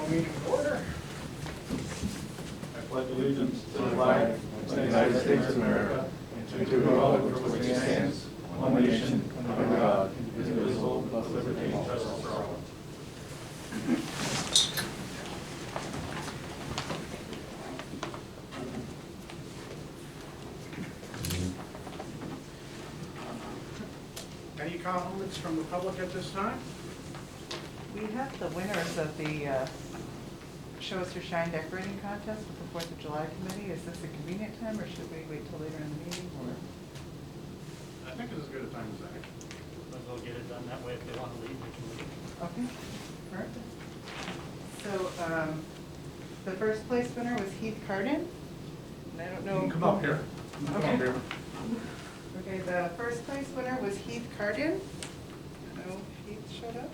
Call meeting to order. I pledge allegiance to the flag of the United States of America and to the republic for which it stands, one nation, under God, indivisible, with liberty and justice for all. Any comments from the public at this time? We have the winners of the Show Us Your Shine decorating contest with the 4th of July committee. Is this a convenient time, or should we wait till later in the meeting? Or? I think it's as good a time as any. Might as well get it done that way. If they want to leave, they can leave. Okay, perfect. So the first place winner was Heath Carden. And I don't know. You can come up here. Come Okay. up here. Okay, the first place winner was Heath Carden. I don't know if Heath showed up.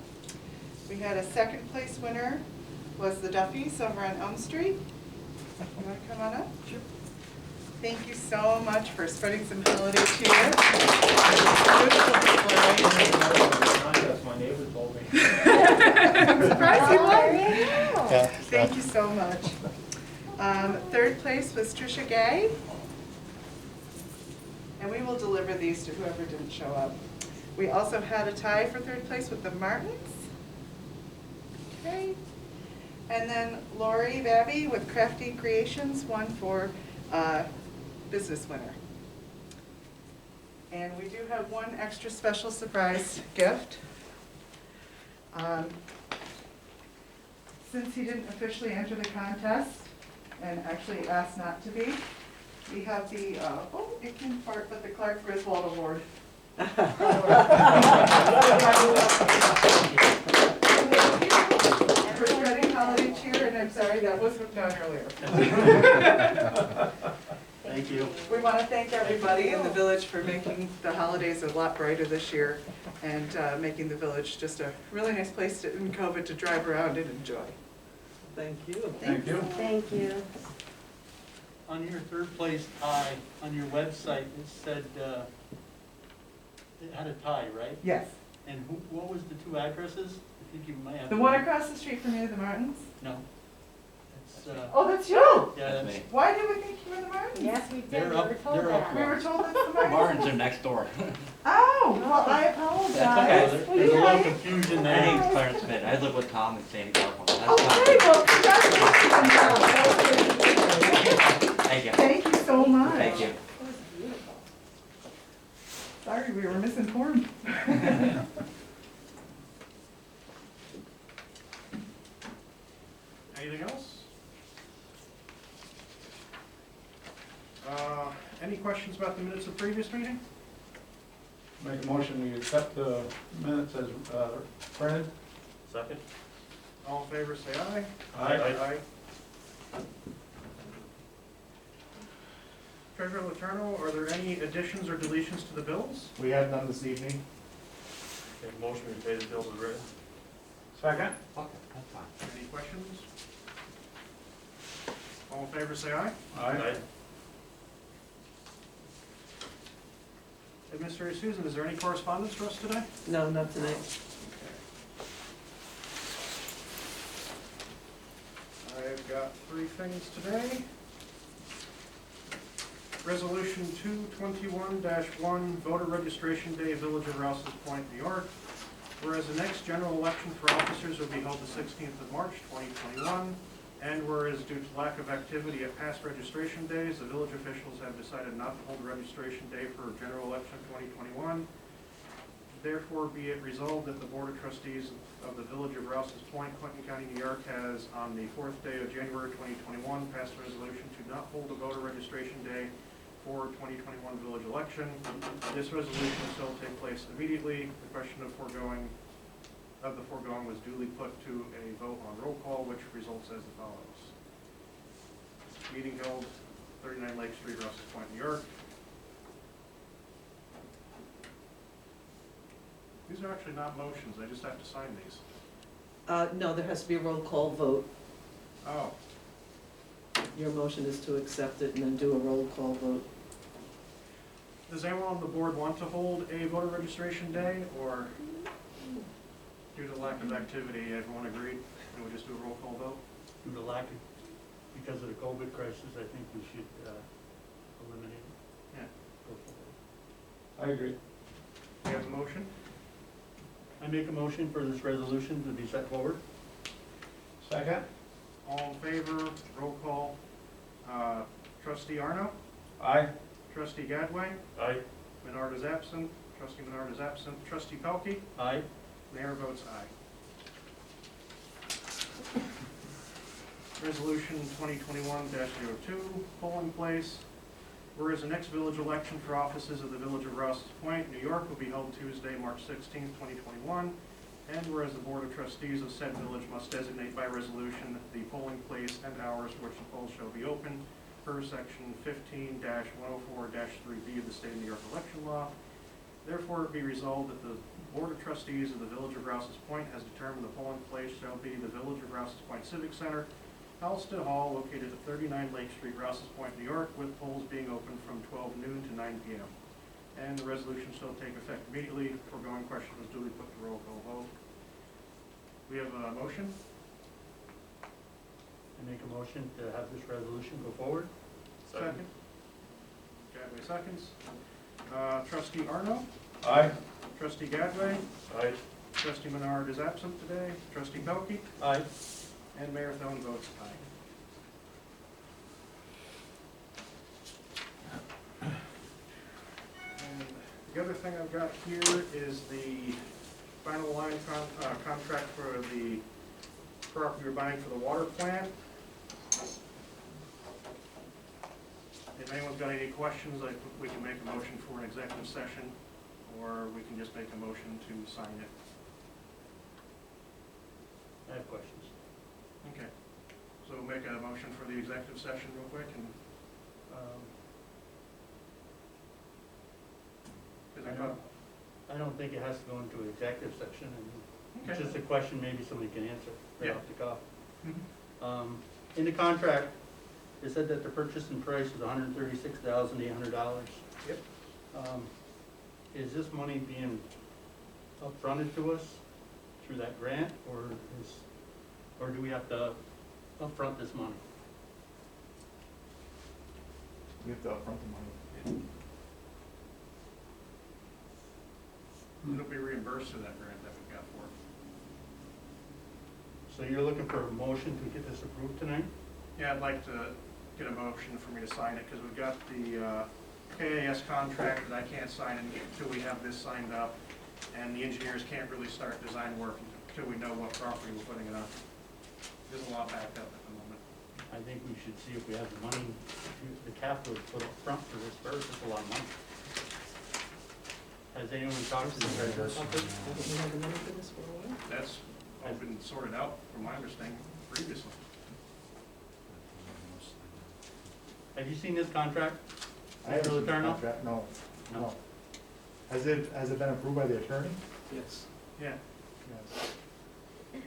We had a second place winner was the Duffys over on Elm Street. You want to come on up? Sure. Thank you so much for spreading some holiday cheer. Contest, my neighbor told me. I'm surprised you won. Yeah. Thank you so much. Third place was Trisha Gay. And we will deliver these to whoever didn't show up. We also had a tie for third place with the Martins. Okay. And then Lori Babby with Crafty Creations won for business winner. And we do have one extra special surprise gift. Since he didn't officially enter the contest and actually asked not to be, we have the, it can fart, but the Clark Griswold Award. For spreading holiday cheer, and I'm sorry, that wasn't done earlier. Thank you. We want to thank everybody in the village for making the holidays a lot brighter this year and making the village just a really nice place in COVID to drive around and enjoy. Thank you. Thank you. Thank you. On your third place tie, on your website, it said, it had a tie, right? Yes. And what was the two addresses? I think you might have. The one across the street from you, the Martins? No. It's, Oh, that's you? yeah, that's. Why did we think you were the Martins? Yes, we did. They're We up- were told they're up We that. were told it's the Martins. Martins are next door. Oh, well, I apologize. That's okay. There's a little Okay. confusion My there. name's Clarence Smith. I live with Tom and Sandy Garfunkel. That's Okay, well, congratulations. Thank you. Thank you so much. Thank you. It was beautiful. Sorry, we were misinformed. Anything else? Any questions about the minutes of the previous meeting? Make a motion, we accept the minutes as printed. Second. All in favor, say aye. Aye. Treasurer Letourneau, are there any additions or deletions to the bills? We had none this evening. Make a motion to pay the bills as written. Second. Okay, that's fine. Any questions? All in favor, say aye. Aye. Administrator Susan, is there any correspondence for us today? No, not tonight. I've got 3 things today. Resolution 221-1, voter registration day, Village of Rouses Point, New York. Whereas the next general election for officers will be held the 16th of March, 2021, and whereas due to lack of activity at past registration days, the village officials have decided not to hold a registration day for general election 2021. Therefore, be it resolved that the Board of Trustees of the Village of Rouses Point, Clinton County, New York, has on the 4th day of January 2021 passed a resolution to not hold a voter registration day for 2021 village election. This resolution shall take place immediately. The question of the foregoing was duly put to a vote on roll call, which results as follows. Meeting held 39 Lake Street, Rouses Point, New York. These are actually not motions, I just have to sign these. No, there has to be a roll call vote. Oh, Your motion is to accept it and then do a roll call vote. does anyone on the board want to hold a voter registration day, or? Due to lack of activity, everyone agreed, and we just do a roll call vote? Due to lack of, because of the COVID crisis, I think we should eliminate it. Yeah. Go forward. I agree. We have a motion? I make a motion for this resolution to be set forward. Second? All in favor, roll call. Trustee Arno? Aye. Trustee Gadway? Aye. Menard is absent. Trustee Menard is absent. Trustee Pelkey? Aye. Mayor votes aye. Resolution 2021-02, polling place. Whereas the next village election for offices of the Village of Rouses Point, New York, will be held Tuesday, March 16, 2021. And whereas the Board of Trustees of said village must designate by resolution the polling place and hours for which the polls shall be open per section 15-104-3B of the State of New York election law. Therefore, it be resolved that the Board of Trustees of the Village of Rouses Point has determined the polling place shall be the Village of Rouses Point Civic Center, Halsted Hall, located at 39 Lake Street, Rouses Point, New York, with polls being open from 12 noon to 9 p.m. And the resolution shall take effect immediately. Foregoing question was duly put to roll call vote. We have a motion. I make a motion to have this resolution go forward. Second. Gadway seconds. Trustee Arno? Aye. Trustee Gadway? Aye. Trustee Menard is absent today. Trustee Pelkey? Aye. And Mayor Thone votes aye. And the other thing I've got here is the final line contract for the property we're buying for the water plant. If anyone's got any questions, we can make a motion for an executive session, or we can just make a motion to sign it. I have questions. Okay. So we'll make a motion for the executive session real quick, and I don't think it has to go into an executive section. It's Okay. just a question maybe somebody can answer right Yeah. off the cuff. Mhm. In the contract, it said that the purchasing price was $136,800. Yep. Is this money being upfronted to us through that grant, or do we have to upfront this money? We have to upfront the money. It'll be reimbursed through that grant that we've got for it. So you're looking for a motion to get this approved tonight? Yeah, I'd like to get a motion for me to sign it, because we've got the KAS contract that I can't sign until we have this signed up, and the engineers can't really start design work until we know what property we're putting it on. There's a lot backed up at the moment. I think we should see if we have the money, the capital to put up front for this first. It's a lot of money. Has anyone talked to the treasurer about this? Haven't we had the money for this for a while? That's all been sorted out, from my understanding, previously. Have you seen this contract? I haven't Mr. seen the Letourneau? contract. No, No. no. Has it been approved by the attorney? Yes. Yeah. Yes.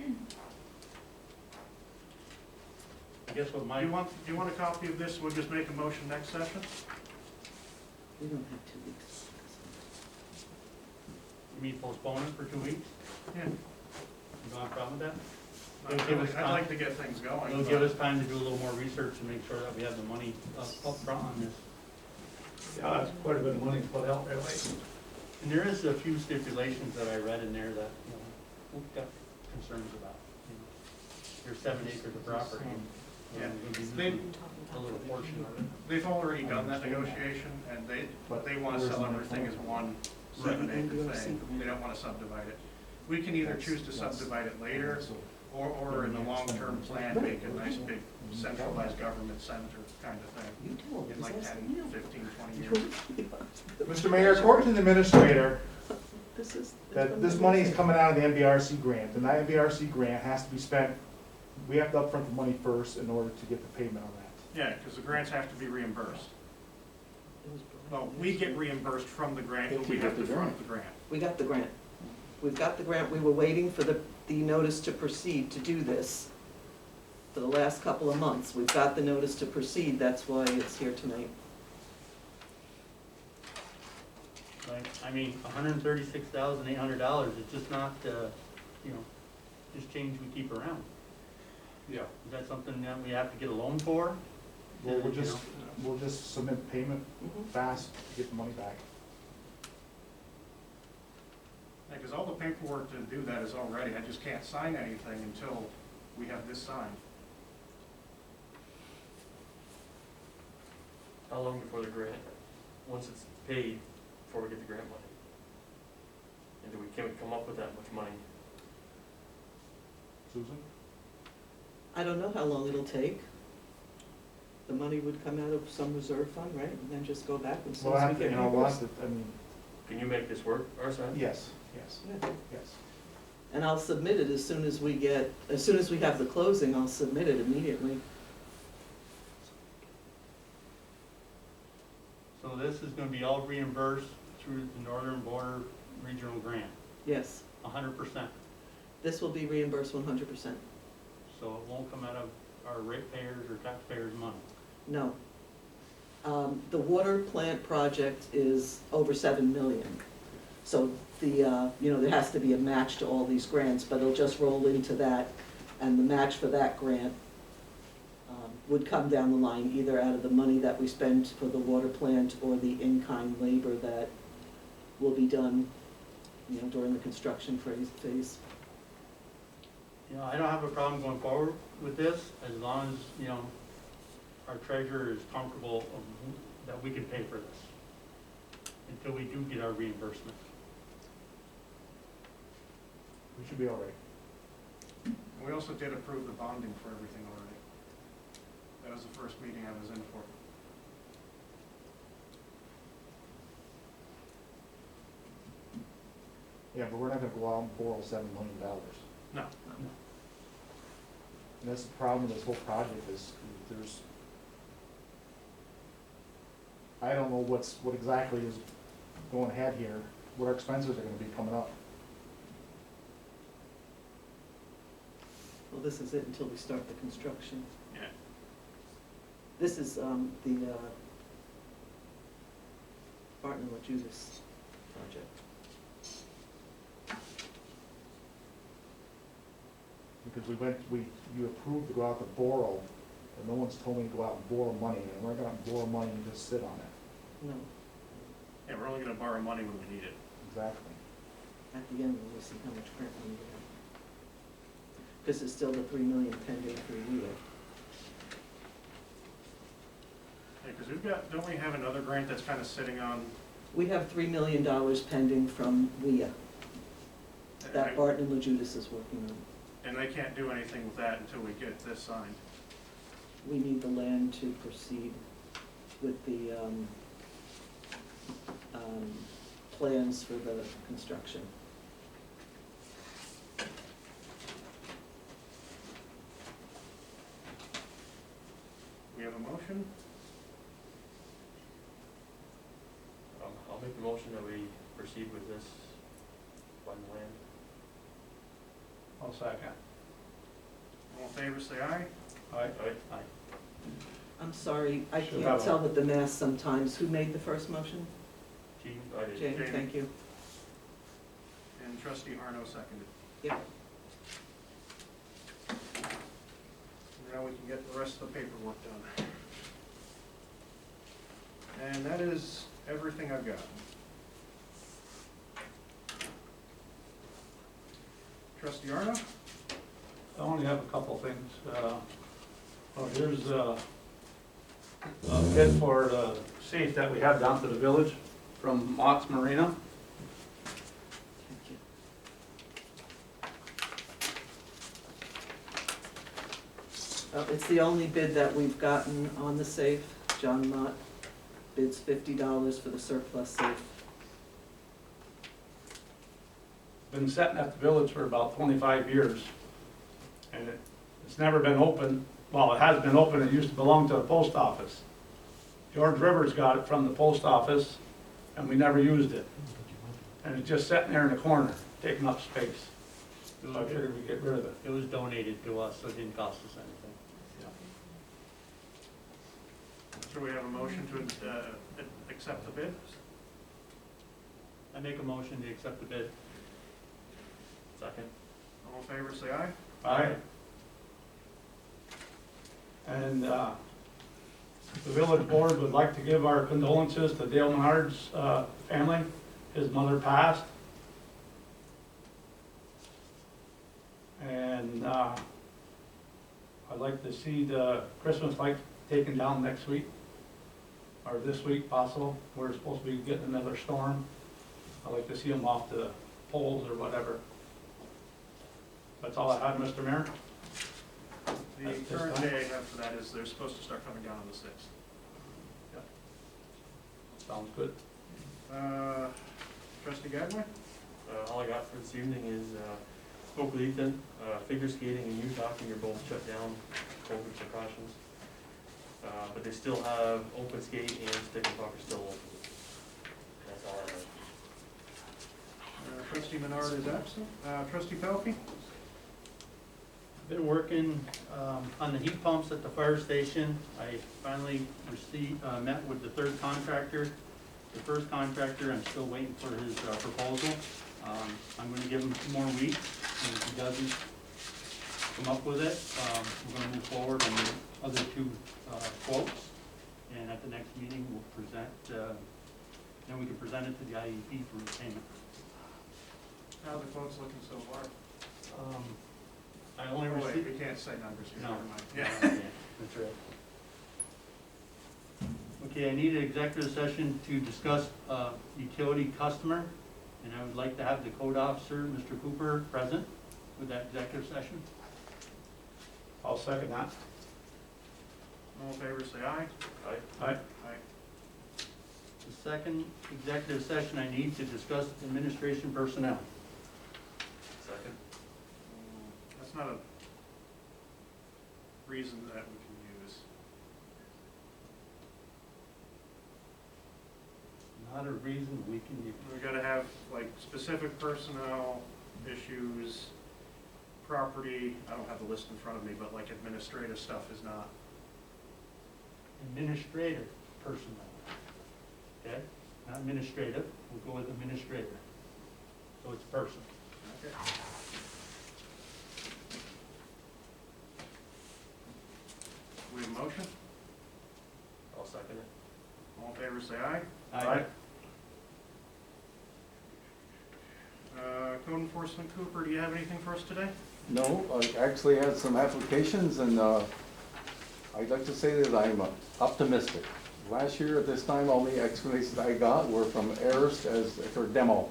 I guess what Do my, you want a copy of this? We'll just make a motion next session? We don't have 2 weeks. you mean postpone it for 2 weeks? Yeah. You don't have a problem with that? It'll give us I'd time. like to get things going. It'll give us time to do a little more research and make sure that we have the money up front on this. Yeah, that's quite a bit of money to put out there, And there is a few stipulations that I read in there that, we've got concerns about. There's 7 acres of property. Yeah. We'll be They- losing a little portion of it. They've already done that negotiation, and they want to sell everything as one 7-acre thing. They don't want to subdivide it. We can either choose to subdivide it later, or in the long-term plan, make a nice big centralized government center kind of thing You tell them. in like 10, 15, 20 years. Mr. Mayor, according to the administrator, This is. that this money is coming out of the NBRC grant, and that NBRC grant has to be spent, we have to upfront the money first in order to get the payment on that. Yeah, because the grants have to be reimbursed. Well, we get reimbursed from the grant, but we have to front the grant. We got the grant. We've got the grant. We were waiting for the notice to proceed to do this for the last couple of months. We've got the notice to proceed. That's why it's here tonight. Right, I mean, $136,800 is just not, you know, just change we keep around. Yeah. Is that something that we have to get a loan for? Well, You know? we'll just submit payment Mhm. fast to get the money back. Because all the paperwork to do that is already, I just can't sign anything until we have this signed. How long before the grant, once it's paid, before we get the grant money? And can we come up with that much money? Susan? I don't know how long it'll take. The money would come out of some reserve fund, right, and then just go back as soon Well, as I we think, get we'll reimbursed. have to, I mean, Can you make this work, our side? yes, Yeah. yes. And I'll submit it as soon as we have the closing, I'll submit it immediately. So this is gonna be all reimbursed through the Northern Border Regional Grant, Yes, 100%. this will be reimbursed 100%. So it won't come out of our ratepayers or taxpayers' money. No. The water plant project is over 7 million. So there has to be a match to all these grants, but it'll just roll into that. And the match for that grant would come down the line, either out of the money that we spend for the water plant or the in-kind labor that will be done, during the construction phase. You know, I don't have a problem going forward with this, as long as, our treasurer is comfortable that we can pay for this, until we do get our reimbursement. We should be all right. We also did approve the bonding for everything already. That was the first meeting I was in for. Yeah, but we're not gonna go out and borrow $7 million. No. And that's the problem with this whole project is I don't know what exactly is going ahead here, what our expenses are gonna be coming up. Well, this is it until we start the construction. Yeah. This is the Barton and Judas project. Because you approved to go out to borrow, and no one's told me to go out and borrow money, and we're not gonna borrow money and just sit on it. No, Yeah, we're only gonna borrow money when we need it. Exactly. at the end, we'll see how much grant money we have. Because there's still the 3 million pending for a year. Yeah, because don't we have another grant that's kind of sitting on? We have $3 million pending from WIA, that Barton and Judas is working on. And they can't do anything with that until we get this signed. We need the land to proceed with the plans for the construction. We have a motion? I'll make the motion that we proceed with this buying the land. I'll second. All in favor, say aye. Aye. Aye. I'm sorry, I Should can't have a- tell with the math sometimes. Who made the first motion? Chief, I did. Jane, Jamie. thank you. And trustee Arno seconded. Yeah. Now we can get the rest of the paperwork done. And that is everything I've got. Trustee Arno? I only have a couple things. Here's a bid for the safe that we have down to the village from Mott's Marina. Thank you. It's the only bid that we've gotten on the safe. John Mott bids $50 for the surplus safe. Been sitting at the village for about 25 years. And it's never been open. Well, it has been open. It used to belong to the post office. George Rivers got it from the post office, and we never used it. And it's just sitting there in the corner, taking up space. So I figured we'd get rid of it. It was donated to us, so it didn't cost us anything. So we have a motion to accept the bid? I make a motion to accept the bid. Second? All in favor, say aye. Aye. And, the village board would like to give our condolences to Dale Menard's, family. His mother passed. And, I'd like to see the Christmas lights taken down next week, or this week possible. We're supposed to be getting another storm. I'd like to see them off the poles or whatever. That's all I have, Mr. Mayor. The At this current time? day I have for that is they're supposed to start coming down on the 6th. Sounds good. Trustee Gadway? All I got for this evening is, spoke with Ethan, figure skating and youth hockey are both shut down, COVID precautions. But they still have open skate and stick and puck are still open. That's all I have. Trustee Menard is absent. Trustee Pelkey? Been working on the heat pumps at the fire station. I finally met with the third contractor. The first contractor, I'm still waiting for his proposal. I'm gonna give him 2 more weeks, and if he doesn't come up with it, we're gonna move forward on the other 2 quotes. And at the next meeting, we'll present, then we can present it to the IEP for payment. How are the quotes looking so far? I only Oh, wait, received. we can't say numbers here, No. never mind. Yeah, Yeah. that's right. Okay, I need an executive session to discuss utility customer, and I would like to have the code officer, Mr. Cooper, present with that executive session. I'll second that. All in favor, say aye. Aye. Aye. Aye. The second executive session I need to discuss administration personnel. Second. That's not a reason that we can use. Not a reason we can use. We gotta have like specific personnel issues, property, I don't have the list in front of me, but like administrative stuff is not. Administrative personnel. Okay, not administrative, we'll go with administrator. So it's person. Okay. We have a motion? I'll second it. All in favor, say aye. Aye. Code enforcement, Cooper, do you have anything for us today? No, I actually had some applications, and I'd like to say that I'm optimistic. Last year at this time, all the excavations I got were from Arist as for demo.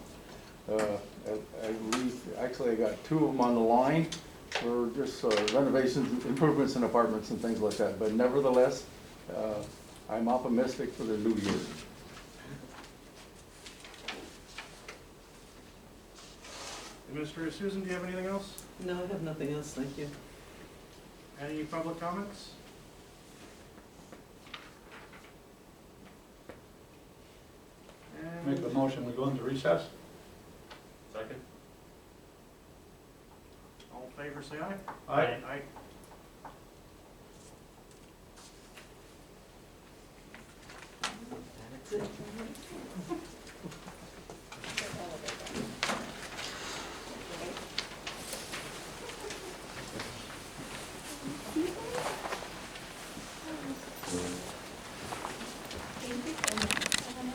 I believe, actually I got 2 of them on the line for just renovations, improvements in apartments and things like that. But nevertheless, I'm optimistic for the new year. Administrator Susan, do you have anything else? No, I have nothing else, thank you. Any public comments? Make the motion, we go into recess? Second. All in favor, say aye. Aye. Aye. That's it.